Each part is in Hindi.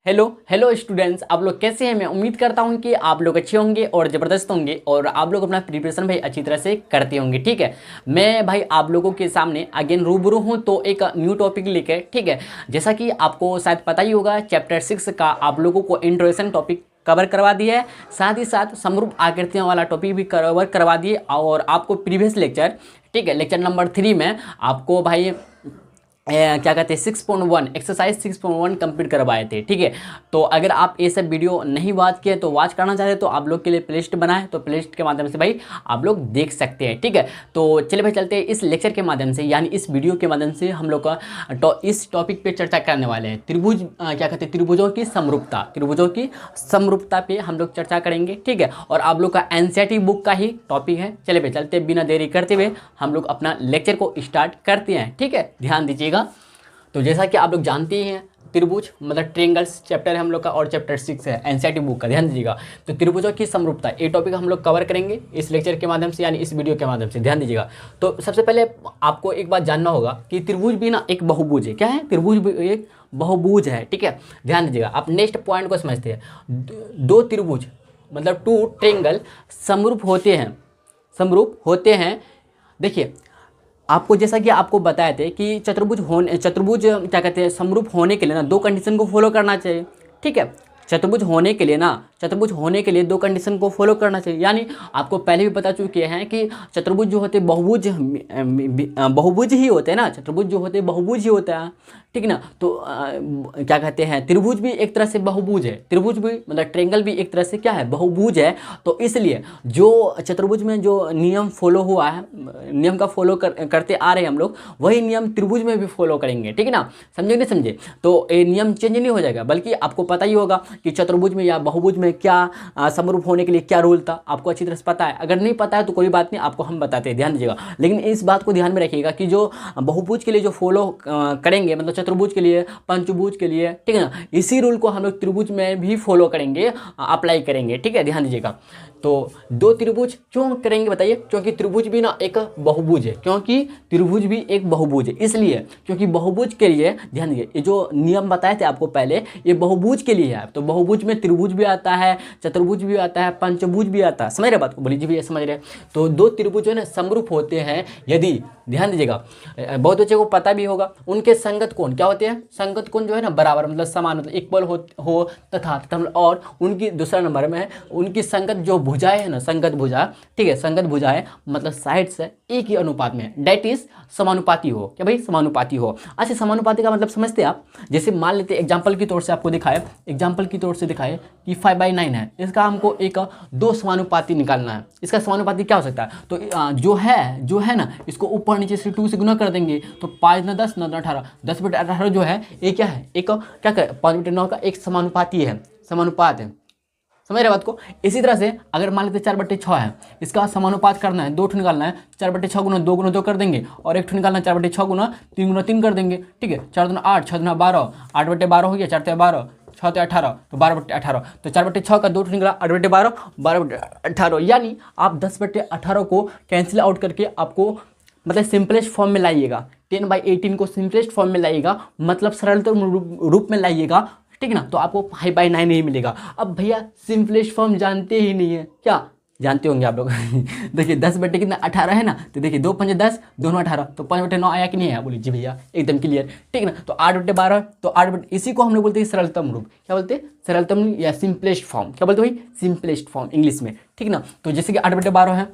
हेलो हेलो स्टूडेंट्स, आप लोग कैसे हैं। मैं उम्मीद करता हूं कि आप लोग अच्छे होंगे और ज़बरदस्त होंगे और आप लोग अपना प्रिपरेशन भाई अच्छी तरह से करते होंगे। ठीक है, मैं भाई आप लोगों के सामने अगेन रूबरू हूं तो एक न्यू टॉपिक लेकर। ठीक है, जैसा कि आपको शायद पता ही होगा, चैप्टर 6 का आप लोगों को इंट्रोडक्शन टॉपिक कवर करवा दिया है, साथ ही साथ समरूप आकृतियों वाला टॉपिक भी कवर करवा दिए। और आपको प्रीवियस लेक्चर, ठीक है, लेक्चर नंबर 3 में आपको भाई क्या कहते हैं 6.1 एक्सरसाइज 6.1 कंप्लीट करवाए थे। ठीक है, तो अगर आप ये सब वीडियो नहीं वॉच किए तो वॉच करना चाहते हैं तो आप लोग के लिए प्लेलिस्ट बनाए, तो प्लेलिस्ट के माध्यम से भाई आप लोग देख सकते हैं। ठीक है, तो चलिए भाई चलते हैं इस लेक्चर के माध्यम से, यानी इस वीडियो के माध्यम से हम लोग का इस टॉपिक पे चर्चा करने वाले हैं। त्रिभुज क्या कहते हैं, त्रिभुजों की समरूपता, त्रिभुजों की समरूपता पे हम लोग चर्चा करेंगे। ठीक है, और आप लोग का एनसीईआरटी बुक का ही टॉपिक है। चलिए भाई चलते बिना देरी करते हुए हम लोग अपना लेक्चर को स्टार्ट करते हैं। ठीक है, ध्यान दीजिएगा। तो जैसा कि आप लोग जानते ही हैं, त्रिभुज मतलब ट्रेंगल्स चैप्टर है हम लोग का और चैप्टर 6 है एनसीईआरटी बुक का, ध्यान दीजिएगा। तो त्रिभुजों की समरूपता ये टॉपिक हम लोग कवर करेंगे इस लेक्चर के माध्यम से, यानी इस वीडियो के माध्यम से, ध्यान दीजिएगा। तो सबसे पहले आपको एक बात जानना होगा कि त्रिभुज भी ना एक बहुभुज है। क्या है? त्रिभुज भी एक बहुभुज है। ठीक है, ध्यान दीजिएगा। आप नेक्स्ट पॉइंट को समझते हैं। दो त्रिभुज मतलब टू ट्रेंगल समरूप होते हैं, समरूप होते हैं। देखिए, आपको जैसा कि आपको बताए थे कि चतुर्भुज क्या कहते हैं समरूप होने के लिए ना दो कंडीशन को फॉलो करना चाहिए। ठीक है, चतुर्भुज होने के लिए दो कंडीशन को फॉलो करना चाहिए। यानी आपको पहले भी बता चुके हैं कि चतुर्भुज जो होते बहुभुज ही होते हैं ना, चतुर्भुज जो होते बहुभुज ही होता है। ठीक है ना, तो क्या कहते हैं त्रिभुज भी एक तरह से बहुभुज है, त्रिभुज भी मतलब ट्रेंगल भी एक तरह से क्या है, बहुभुज है। तो इसलिए जो चतुर्भुज में जो नियम फॉलो हुआ है, नियम का फॉलो करते आ रहे हैं हम लोग, वही नियम त्रिभुज में भी फॉलो करेंगे। ठीक है ना, समझे नहीं समझे? तो ये नियम चेंज नहीं हो जाएगा, बल्कि आपको पता ही होगा कि चतुर्भुज में या बहुभुज में क्या समरूप होने के लिए क्या रूल था, आपको अच्छी तरह से पता है। अगर नहीं पता है तो कोई बात नहीं, आपको हम बताते हैं, ध्यान दीजिएगा। लेकिन इस बात को ध्यान में रखिएगा कि जो बहुभुज के लिए जो फॉलो करेंगे, मतलब चतुर्भुज के लिए, पंचभुज के लिए, ठीक है ना, इसी रूल को हम लोग त्रिभुज में भी फॉलो करेंगे, अप्लाई करेंगे। ठीक है, ध्यान दीजिएगा। तो दो त्रिभुज क्यों करेंगे बताइए? क्योंकि त्रिभुज भी ना एक बहुभुज है, क्योंकि त्रिभुज भी एक बहुभुज है, इसलिए क्योंकि बहुभुज के लिए ध्यान दीजिए, ये जो नियम बताए थे आपको पहले, ये बहुभुज के लिए है। तो बहुभुज में त्रिभुज भी आता है, चतुर्भुज भी आता है, पंचभुज भी आता है। समझ रहे बात को? बोलिए जी भैया समझ रहे। तो दो त्रिभुज जो है ना समरूप होते हैं यदि, ध्यान दीजिएगा, बहुत बच्चे को पता भी होगा, उनके संगत कोण क्या होते हैं? संगत कोण जो है ना बराबर मतलब समान, मतलब इक्वल हो तथा और उनकी दूसरा नंबर में है उनकी संगत जो भुजाएं है ना, संगत भुजा, ठीक है, संगत भुजाएं मतलब साइड से एक ही अनुपात में, डेट इज समानुपाती हो। क्या भाई? समानुपाती हो। अच्छा, समानुपाती का मतलब समझते हैं आप? जैसे मान लेते हैं एग्जाम्पल की तौर से आपको दिखाए, एग्जाम्पल की तौर से दिखाए कि 5/9 है, इसका हमको एक दो समानुपाती निकालना है। इसका समानुपाती क्या हो सकता है? तो जो है ना, इसको ऊपर नीचे से 2 से गुना कर देंगे तो 5 × 10 × 18, 10/18 जो है ये क्या है, एक क्या कर 5/9 का एक समानुपाती है, समानुपात है। समझ रहे बात को? इसी तरह से अगर मान लेते 4/6 है, इसका समानुपात करना है, 2 ठो निकालना है, 4/6 गुना 2 गुना 2 कर देंगे, और 1 ठो निकालना है 4/6 गुना 3 गुना 3 कर देंगे। ठीक है, 4 दूना 8, 6 दूना 12, 8/12 हो गया, 4 × 12, 6 × 18, तो 12/18। तो 4/6 का 2 ठो निकला, 8/12, 12/18। यानी आप 10/18 को कैंसिल आउट करके आपको मतलब सिंपलेस्ट फॉर्म में लाइएगा, 10/18 को सिंपलेस्ट फॉर्म में लाइएगा, मतलब सरलतम रूप में लाइएगा। ठीक है ना, तो आपको 5/9 ही मिलेगा। अब भैया सिंपलेस्ट फॉर्म जानते ही नहीं है, क्या जानते होंगे आप लोग? देखिए 10 कितना 18 है ना, तो देखिए 2 × 5 = 10, दोनों 18, तो 5/9 आया कि नहीं आया? बोलिए जी भैया एकदम क्लियर। ठीक है ना, तो 8/12, तो 8 इसी को हम लोग बोलते हैं सरलतम रूप। क्या बोलते हैं? सरलतम या सिंपलेस्ट फॉर्म। क्या बोलते हैं भाई? सिंपलेस्ट फॉर्म इंग्लिश में। ठीक ना, तो जैसे कि 8/12 है,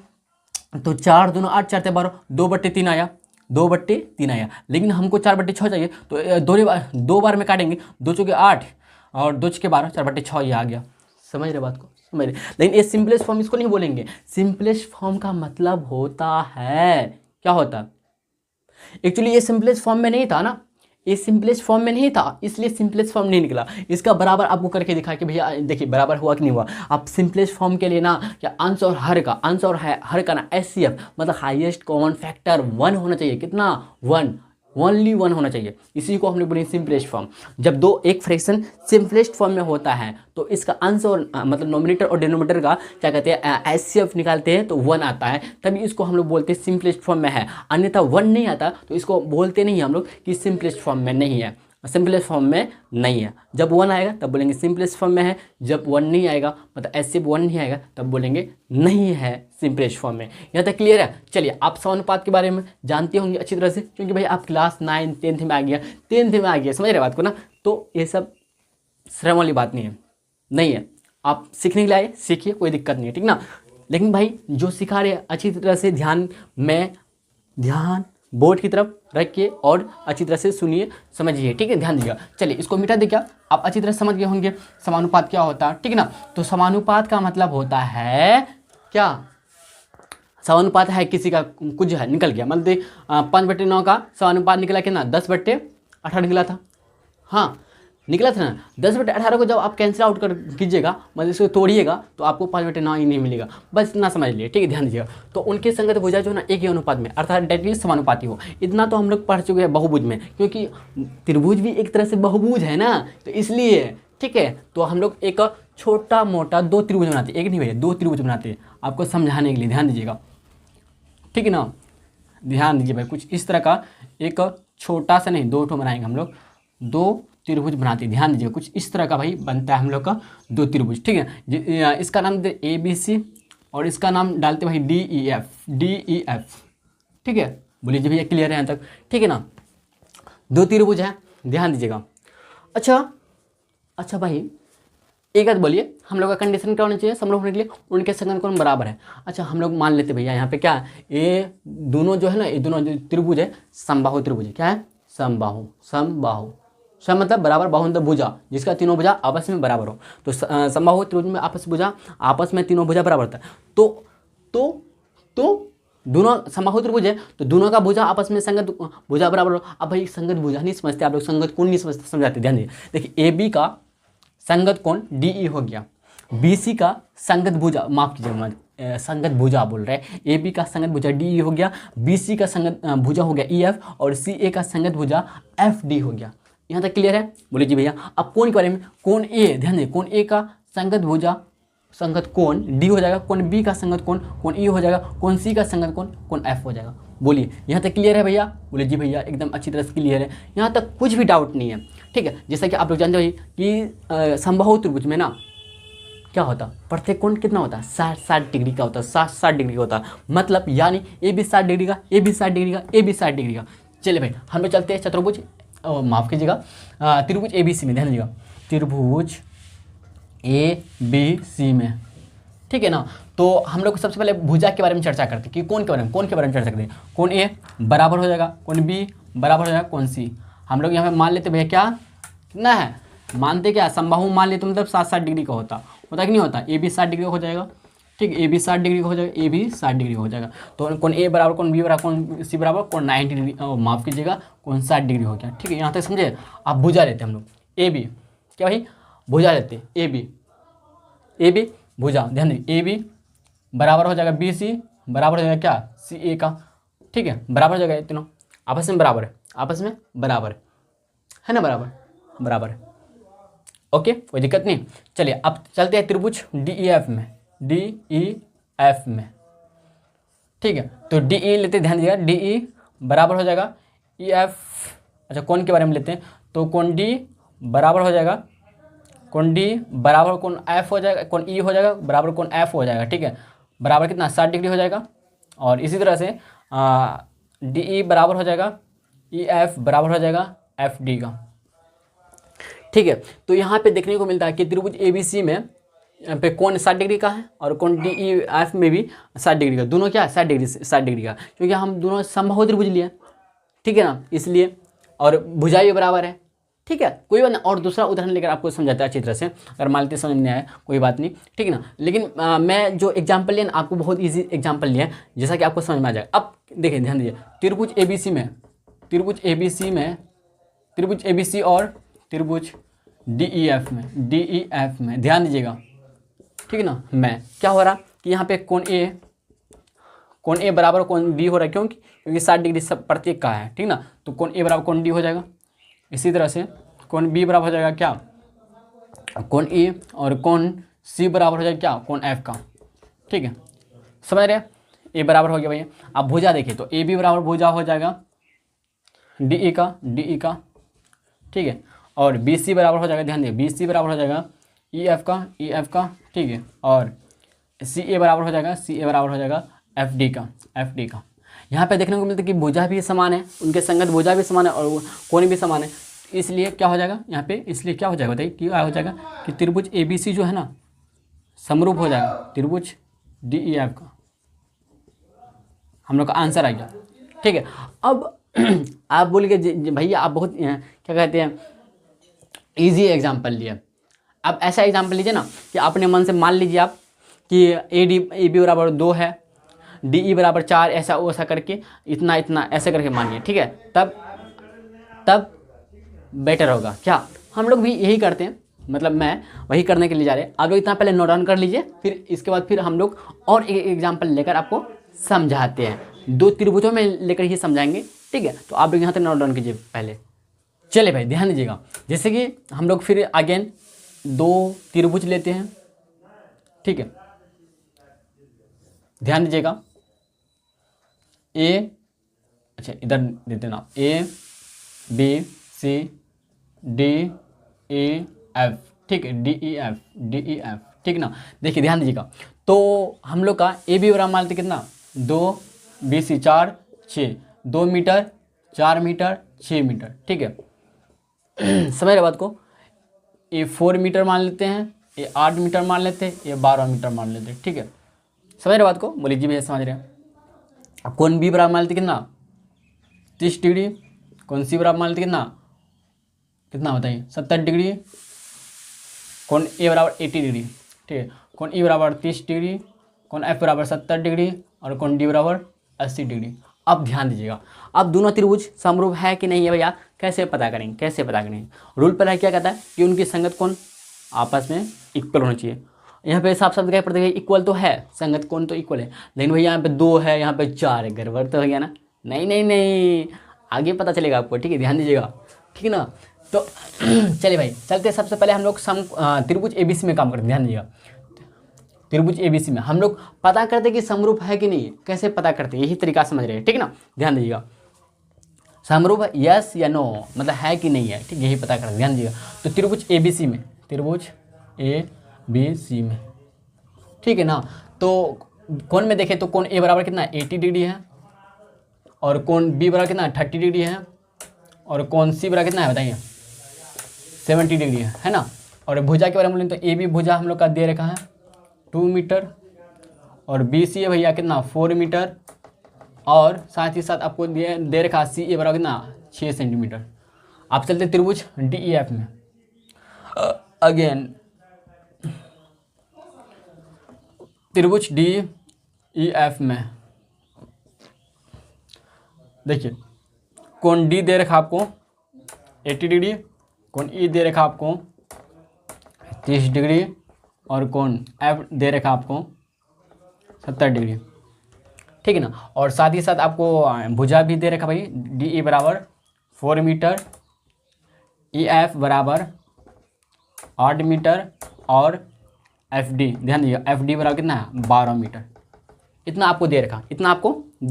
तो 4 दूना 8, 4 × 12, 2/3 आया, 2/3 आया। लेकिन हमको 4/6 चाहिए, तो दो बार में काटेंगे, 2 × 8 और 2 × 12, 4/6 ये आ गया। समझ रहे बात को? समझ रहे। लेकिन ये सिंपलेस्ट फॉर्म इसको नहीं बोलेंगे। सिंपलेस्ट फॉर्म का मतलब होता है, क्या होता है? एक्चुअली ये सिंपलेस्ट फॉर्म में नहीं था ना, ये सिंपलेस्ट फॉर्म में नहीं था, इसलिए सिंपलेस्ट फॉर्म नहीं निकला। इसका बराबर आपको करके दिखा कि भैया देखिए बराबर हुआ कि नहीं हुआ। आप सिंपलेस्ट फॉर्म के लिए ना क्या अंश और हर का ना HCF मतलब हाईएस्ट कॉमन फैक्टर 1 होना चाहिए। कितना? 1, ओनली 1 होना चाहिए। इसी को हमने बोले सिंपलेस्ट फॉर्म। जब दो एक फ्रैक्शन सिंपलेस्ट फॉर्म में होता है तो इसका अंश और मतलब नोमिनेटर और डिनोमिनेटर का क्या कहते हैं HCF निकालते हैं तो 1 आता है, तभी इसको हम लोग बोलते हैं सिंपलेस्ट फॉर्म में है। अन्यथा 1 नहीं आता तो इसको बोलते नहीं हम लोग कि सिंपलेस्ट फॉर्म में नहीं है। सिंपलेस्ट फॉर्म में नहीं है। जब 1 आएगा तब बोलेंगे सिंपलेस्ट फॉर्म में है, जब 1 नहीं आएगा मतलब ऐसे 1 नहीं आएगा तब बोलेंगे नहीं है सिंपलेस्ट फॉर्म में। यहाँ तक क्लियर है। चलिए आप समानुपात के बारे में जानते होंगे अच्छी तरह से, क्योंकि भाई आप क्लास 9 10th में आ गया, 10th में आ गया, समझ रहे बात को ना। तो ये सब शर्म वाली बात नहीं है। आप सीखने के लिए आए, सीखिए, कोई दिक्कत नहीं है, ठीक ना। लेकिन भाई जो सिखा रहे अच्छी तरह से ध्यान बोर्ड की तरफ रखिए और अच्छी तरह से सुनिए, समझिए, ठीक है, ध्यान दीजिएगा। चलिए इसको मिटा दे, क्या आप अच्छी तरह से समझ गए होंगे समानुपात क्या होता है, ठीक है ना। तो समानुपात का मतलब होता है क्या, समानुपात है किसी का कुछ है निकल गया, मतलब 5/9 का समानुपात निकला कितना, 10/18 निकला था। हाँ निकला था ना। 10/18 को जब आप कैंसिल आउट कर कीजिएगा, मतलब इसको तोड़िएगा तो आपको 5/9 ही नहीं मिलेगा। बस इतना समझ लिए, ठीक है, ध्यान दीजिएगा। तो उनके संगत भुजा जो है ना एक ही अनुपात में, अर्थात डायरेक्टली समानुपाती हो। इतना तो हम लोग पढ़ चुके हैं बहुभुज में, क्योंकि त्रिभुज भी एक तरह से बहुभुज है ना, तो इसलिए, ठीक है। तो हम लोग एक छोटा मोटा 2 त्रिभुज बनाते, एक नहीं भैया 2 त्रिभुज बनाते हैं आपको समझाने के लिए, ध्यान दीजिएगा, ठीक है ना। ध्यान दीजिए भाई, कुछ इस तरह का एक छोटा सा नहीं 2 ठो बनाएंगे हम लोग, 2 त्रिभुज बनाते हैं। ध्यान दीजिए कुछ इस तरह का भाई बनता है हम लोग का 2 त्रिभुज, ठीक है। इसका नाम दे ABC और इसका नाम डालते भाई DEF, ठीक है। बोलिए जी भैया क्लियर है यहाँ तक, ठीक है ना। 2 त्रिभुज है, ध्यान दीजिएगा। अच्छा भाई एक बात बोलिए, हम लोग का कंडीशन क्या होना चाहिए समरूप होने के लिए, उनके संगत कोण बराबर है। अच्छा हम लोग मान लेते भैया यहाँ पे क्या, ये दोनों जो है ना, ये दोनों जो त्रिभुज है समबाहु त्रिभुज है। क्या है, समबाहु। सम मतलब बराबर, बाहु मतलब भुजा, जिसका तीनों भुजा आपस में बराबर हो। तो समबाहु त्रिभुज में आपस में तीनों भुजा बराबर होता है। तो दोनों समबाहु त्रिभुज है तो दोनों का भुजा आपस में संगत भुजा बराबर हो। अब भाई संगत भुजा नहीं समझते आप लोग, संगत कोण नहीं समझते, समझाते, ध्यान दीजिए। देखिए AB का संगत कोण DE हो गया, BC का संगत भुजा, माफ कीजिएगा संगत भुजा बोल रहे हैं, AB का संगत भुजा DE हो गया, BC का संगत भुजा हो गया EF और CA का संगत भुजा FD हो गया। यहाँ तक क्लियर है, बोलिए जी भैया। अब कोण के बारे में, कोण A, ध्यान दीजिए, कोण A का संगत भुजा संगत कोण D हो जाएगा, कोण B का संगत कोण E हो जाएगा, कोण C का संगत कोण F हो जाएगा। बोलिए यहाँ तक क्लियर है भैया, बोलिए जी भैया एकदम अच्छी तरह से क्लियर है, यहाँ तक कुछ भी डाउट नहीं है, ठीक है। जैसा कि आप लोग जानते हो कि समबाहु त्रिभुज में ना क्या होता, प्रत्येक कोण कितना होता है, 60 डिग्री का होता है, 60 डिग्री का होता है, मतलब यानी ए भी 60 डिग्री का, ए भी 60 डिग्री का, ए भी 60 डिग्री का। चलिए भाई हम लोग चलते हैं चतुर्भुज, माफ कीजिएगा, त्रिभुज ABC में, ध्यान दीजिएगा, त्रिभुज ABC में, ठीक है ना। तो हम लोग सबसे पहले भुजा के बारे में चर्चा करते हैं कि कोण के बारे में चर्चा करते हैं। कोण A बराबर हो जाएगा, कोण B बराबर हो जाएगा, कोण C। हम लोग यहाँ पे मान लेते भैया क्या कितना है, मानते क्या, समबाहु मान लेते मतलब 60 डिग्री का होता कि नहीं होता। AB 60 डिग्री हो जाएगा, ठीक है, AB 60 डिग्री का हो जाएगा, AB 60 डिग्री हो जाएगा। तो कोण A बराबर, कोण B बराबर, कोण C बराबर, कोण 90 डिग्री, माफ कीजिएगा, कोण 60 डिग्री हो गया, ठीक है। यहाँ तक समझे। आप भुजा लेते हैं हम लोग AB, क्या भाई भुजा लेते हैं AB भुजा, ध्यान दीजिए AB बराबर हो जाएगा BC बराबर हो जाएगा क्या, CA का, ठीक है, बराबर हो जाएगा, तीनों आपस में बराबर है, आपस में बराबर है ना, बराबर है, ओके, कोई दिक्कत नहीं। चलिए अब चलते हैं त्रिभुज DEF में, ठीक है। तो DE लेते हैं, ध्यान दीजिएगा, DE बराबर हो जाएगा EF। अच्छा कोण के बारे में लेते हैं, तो कोण D बराबर हो जाएगा, कोण D बराबर कोण F हो जाएगा, कोण E हो जाएगा बराबर कोण F हो जाएगा, ठीक है, बराबर कितना 60 डिग्री हो जाएगा। और इसी तरह से DE बराबर हो जाएगा EF बराबर हो जाएगा FD का, ठीक है। तो यहाँ पे देखने को मिलता है कि त्रिभुज ABC में यहाँ पे कोण 60 डिग्री का है और कोण DEF में भी 60 डिग्री का, दोनों क्या है 60 डिग्री का, क्योंकि हम दोनों समबाहु त्रिभुज लिए, ठीक है ना, इसलिए। और भुजा भी बराबर है, ठीक है, कोई बात नहीं। और दूसरा उदाहरण लेकर आपको समझाता है अच्छी तरह से, अगर मान लेते समझ में आया कोई बात नहीं, ठीक है ना। लेकिन मैं जो एग्जाम्पल लिया ना, आपको बहुत ईजी एग्जाम्पल लिया जैसा कि आपको समझ में आ जाए। अब देखिए ध्यान दीजिए, त्रिभुज ABC और त्रिभुज DEF में ध्यान दीजिएगा, ठीक है ना। मैं क्या हो रहा कि यहाँ पे कोण A बराबर कोण B हो रहा है, क्योंकि 60 डिग्री सब प्रत्येक का है, ठीक ना। तो कोण A बराबर कोण D हो जाएगा। इसी तरह से कोण B बराबर हो जाएगा क्या, कोण E, और कोण C बराबर हो जाएगा क्या, कोण F का, ठीक है, समझ रहे हैं। A बराबर हो गया भैया। अब भुजा देखिए तो AB बराबर भुजा हो जाएगा DE का, ठीक है। और बी सी बराबर हो जाएगा, ध्यान दिए, बी सी बराबर हो जाएगा ई एफ का, ठीक है। और सी ए बराबर हो जाएगा, सी ए बराबर हो जाएगा एफ डी का। यहाँ पे देखने को मिलता है कि भुजा भी समान है, उनके संगत भुजा भी समान है और कोण भी समान है, इसलिए क्या हो जाएगा यहाँ पे, इसलिए क्या हो जाएगा बताइए, क्या हो जाएगा कि त्रिभुज ए बी सी जो है ना समरूप हो जाएगा त्रिभुज डी ई एफ का। हम लोग का आंसर आ गया, ठीक है। अब आप बोलिए भैया आप बहुत क्या कहते हैं इजी एग्जाम्पल लिए। अब ऐसा एग्जाम्पल लीजिए ना कि अपने मन से मान लीजिए आप कि ए बी बराबर 2 है, डी ई बराबर 4, ऐसा वैसा करके इतना इतना ऐसे करके मानिए, ठीक है। तब बेटर होगा क्या, हम लोग भी यही करते हैं, मतलब मैं वही करने के लिए जा रहे हैं। आप लोग इतना पहले नोट डाउन कर लीजिए, फिर इसके बाद फिर हम लोग और एक एग्जाम्पल लेकर आपको समझाते हैं, 2 त्रिभुजों में लेकर ही समझाएंगे, ठीक है। तो आप लोग यहाँ तक नोट डाउन कीजिए पहले। चले भाई ध्यान दीजिएगा, जैसे कि हम लोग फिर अगेन 2 त्रिभुज लेते हैं, ठीक है। ध्यान दीजिएगा, अच्छा इधर देते ना, A B C D E F, ठीक है, डी ई एफ, ठीक ना। देखिए ध्यान दीजिएगा, तो हम लोग का ए बी बराबर मान लेते कितना 2, B C 4, 6, 2 metre 4 metre 6 metre, ठीक है। समझ रहे बात को, ये 4 मीटर मान लेते हैं, ये 8 मीटर मान लेते हैं, ये 12 मीटर मान लेते हैं, ठीक है। समझ रहे बात को, बोलिए जी भैया समझ रहे हैं। अब कौन बी बराबर मान लेते कितना 30 डिग्री, कौन सी बराबर मान लेते कितना बताइए 70 डिग्री, कौन ए बराबर 80 डिग्री, ठीक है। कौन ई बराबर 30 डिग्री, कौन एफ बराबर 70 डिग्री और कौन डी बराबर 80 डिग्री। अब ध्यान दीजिएगा, अब दोनों त्रिभुज समरूप है कि नहीं है भैया, कैसे पता करेंगे, रूल पर है क्या कहता है कि उनकी संगत कोण आपस में इक्वल होना चाहिए। यहाँ पे साफ साफ दिखाई पड़ता है इक्वल तो है, संगत कोण तो इक्वल है, लेकिन भैया यहाँ पे 2 है, यहाँ पे 4 है, गड़बड़ तो हो गया ना। नहीं, आगे पता चलेगा आपको, ठीक है, ध्यान दीजिएगा, ठीक है ना। तो चलिए भाई चलते, सबसे पहले हम लोग त्रिभुज एबीसी में काम करते हैं। ध्यान दीजिएगा, त्रिभुज एबीसी में हम लोग पता करते कि समरूप है कि नहीं, कैसे पता करते, यही तरीका समझ रहे हैं, ठीक है ना। ध्यान दीजिएगा, समरूप यस या नो, मतलब है कि नहीं है, ठीक, यही पता करते, ध्यान दीजिएगा। तो त्रिभुज एबीसी में, त्रिभुज ए बी सी में, ठीक है ना। तो कोण में देखें तो कोण ए बराबर कितना 80 डिग्री है, और कोण बी बराबर कितना 30 डिग्री है, और कोण सी बराबर कितना है बताइए 70 डिग्री है ना। और भुजा के बारे में बोलें तो ए बी भुजा हम लोग का दे रखा है 2 मीटर, और बी सी ए भैया कितना 4 मीटर, और साथ ही साथ आपको दे रखा सी ए बराबर कितना 6 सेंटीमीटर। आप चलते त्रिभुज डी ई एफ में, अगेन त्रिभुज डी ई एफ में देखिए, कोण डी दे रखा आपको 80 डिग्री, कोण ई दे रखा आपको 30 डिग्री, और कोण एफ दे रखा आपको 70 डिग्री, ठीक है ना। और साथ ही साथ आपको भुजा भी दे रखा भाई, डी ई बराबर 4 मीटर, ई एफ बराबर 8 मीटर, और एफ डी, ध्यान दीजिए एफ डी बराबर कितना है 12 मीटर। इतना आपको दे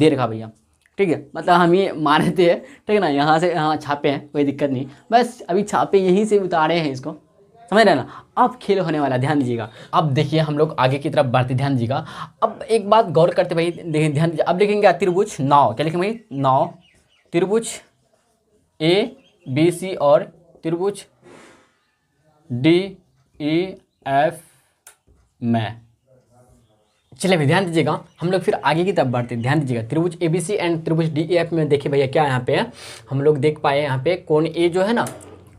रखा भैया, ठीक है। मतलब हम ये माने थे, ठीक है ना, यहाँ से यहाँ छापे हैं, कोई दिक्कत नहीं, बस अभी छापे यहीं से उतारे हैं इसको, समझ रहे हैं ना। अब खेल होने वाला, ध्यान दीजिएगा। अब देखिए हम लोग आगे की तरफ बढ़ते, ध्यान दीजिएगा। अब एक बात गौर करते भाई, देखिए ध्यान दीजिए, अब लिखेंगे त्रिभुज नाव, क्या लिखेंगे भाई नाव, त्रिभुज ए बी सी और त्रिभुज डी ई एफ में। चलिए भाई ध्यान दीजिएगा, हम लोग फिर आगे की तरफ बढ़ते हैं, ध्यान दीजिएगा। त्रिभुज एबीसी एंड त्रिभुज डीईएफ में देखिए भैया क्या यहाँ पे है, हम लोग देख पाए यहाँ पे कोण ए जो है ना,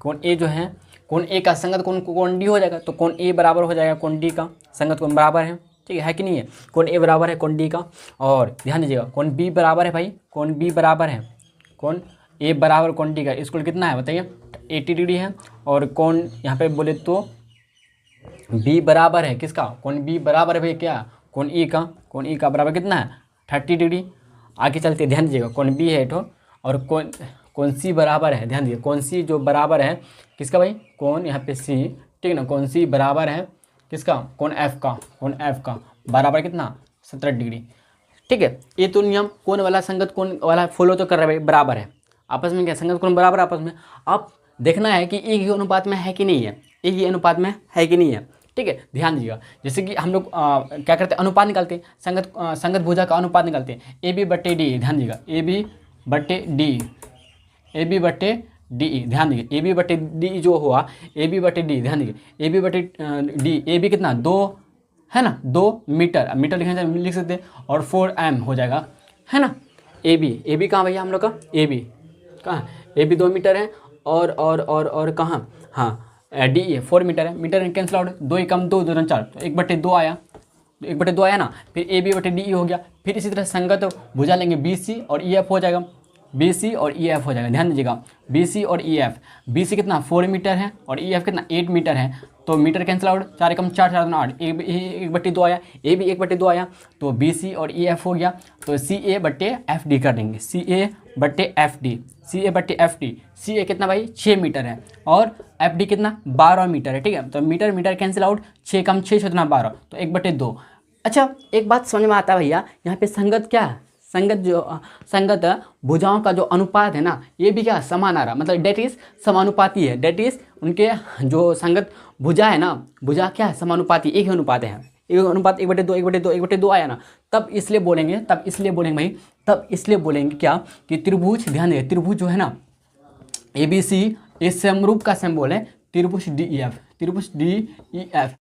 कोण ए जो है, कोण ए का संगत कोण डी हो जाएगा, तो कोण ए बराबर हो जाएगा कोण डी का, संगत कोण बराबर है, ठीक है कि नहीं है, कोण ए बराबर है कोण डी का। और ध्यान दीजिएगा कोण बी बराबर है भाई, कोण बी बराबर है कोण ए बराबर कोण डी का, इसको कितना है बताइए 80 डिग्री है। और कोण यहाँ पे बोले तो बी बराबर है किसका, कोण बी बराबर है भाई क्या कोण ई का, कोण ई का बराबर कितना है 30 डिग्री। आगे चलते ध्यान दीजिएगा, कोण बी है तो, और कोण सी बराबर है, ध्यान दीजिए कोण सी जो बराबर है किसका भाई, कोण यहाँ पे सी, ठीक है ना, कोण सी बराबर है किसका, कोण एफ का, कोण एफ का बराबर कितना 70 डिग्री, ठीक है। ये तो नियम कोण वाला संगत कोण वाला फॉलो तो कर रहे भाई, बराबर है आपस में, क्या संगत कोण बराबर आपस में। अब देखना है कि एक ही अनुपात में है कि नहीं है, एक ही अनुपात में है कि नहीं है, ठीक है। ध्यान दीजिएगा, जैसे कि हम लोग क्या करते हैं, अनुपात निकालते हैं, संगत भुजा का अनुपात निकालते हैं, ए बी बट्टे डी। ध्यान दीजिएगा, ए बी बट्टे डी, ए बी बट्टे डी। ध्यान दीजिए, ए बी बट्टे डी जो हुआ, ए बी बट्टे डी। ध्यान दीजिए, ए बी बट्टे डी, ए बी कितना 2 है ना, 2 मीटर। अब मीटर लिखना चाहिए, लिख सकते हैं, और 4m हो जाएगा, है ना। ए बी कहाँ भैया हम लोग का, ए बी कहाँ, ए बी 2 मीटर है, और कहाँ, हाँ डी ए 4 मीटर है। मीटर कैंसिल आउट, 2 एकम 2, 2 4, तो 1/2 आया, 1/2 आया ना। फिर ए बी बटे डी हो गया। फिर इसी तरह संगत भुजा लेंगे, बी सी और ई एफ हो जाएगा, बी सी और ई एफ हो जाएगा। ध्यान दीजिएगा, बी सी और ई एफ, बी सी कितना 4 मीटर है और ई एफ कितना 8 मीटर है, तो मीटर कैंसिल आउट, 4 एकम 4, 4 दूना 8, 1/2 आया, ए भी 1/2 आया, तो बी सी और ई एफ हो गया। तो सी ए बट्टे एफ डी कर देंगे, सी ए बट्टे एफ डी, सी ए बट्टे एफ डी। सी ए कितना भाई 6 मीटर है और एफ डी कितना 12 मीटर है, ठीक है। तो मीटर मीटर कैंसिल आउट, 6 कम 6 6 12, तो 1/2। अच्छा एक बात समझ में आता है भैया, यहाँ पे संगत क्या है, संगत भुजाओं का जो अनुपात है ना, ये भी क्या समान आ रहा, मतलब डेट इज समानुपाती है, डेट इज उनके जो संगत भुजा है ना, भुजा क्या है समानुपाती, एक ही अनुपात है, एक अनुपात 1/2 1/2 1/2 आया ना, तब इसलिए बोलेंगे भाई, तब इसलिए बोलेंगे क्या कि त्रिभुज, ध्यान दें त्रिभुज जो है ना ए बी सी, इस समरूप का सिंबल है त्रिभुज डी ई एफ, त्रिभुज डी ई एफ।